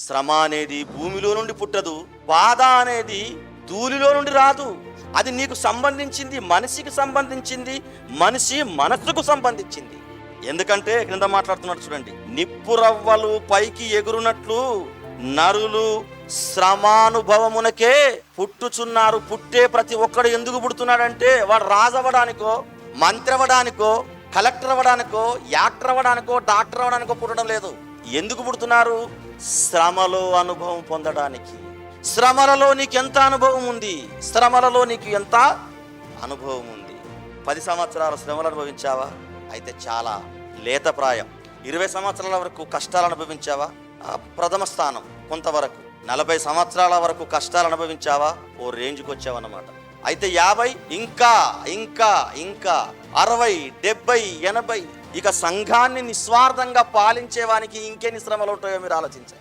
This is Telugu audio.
శ్రమ అనేది భూమిలో నుండి పుట్టదు, బాధ అనేది ధూళిలో నుండి రాదు. అది నీకు సంబంధించింది, మనిషికి సంబంధించింది, మనిషి మనస్సుకు సంబంధించింది. ఎందుకంటే క్రింద మాట్లాడుతున్నాడు చూడండి, నిప్పురవ్వలు పైకి ఎగురునట్లు నరులు శ్రమానుభవమునకే పుట్టుచున్నారు. పుట్టే ప్రతి ఒక్కడు ఎందుకు పుడుతున్నాడంటే వాడు రాజు అవ్వడానికో, మంత్రి అవ్వడానికో, కలెక్టర్ అవ్వడానికో, యాక్టర్ అవ్వడానికో, డాక్టర్ అవ్వడానికో పుట్టడం లేదు. ఎందుకు పుడుతున్నారు? శ్రమలో అనుభవం పొందడానికి. శ్రమలలో నీకు ఎంత అనుభవం ఉంది? శ్రమలలో నీకు ఎంత అనుభవం ఉంది? 10 సంవత్సరాల శ్రమలు అనుభవించావా? అయితే చాలా లేత ప్రాయం. 20 సంవత్సరాల వరకు కష్టాలు అనుభవించావా? ప్రథమ స్థానం కొంతవరకు. 40 సంవత్సరాల వరకు కష్టాలు అనుభవించావా? ఓ రేంజ్కి వచ్చావన్నమాట. అయితే 50, ఇంకా ఇంకా ఇంకా 60, 70, 80. ఇక సంఘాన్ని నిస్వార్థంగా పాలించేవానికి ఇంకెన్ని శ్రమలు ఉంటాయో మీరు ఆలోచించండి.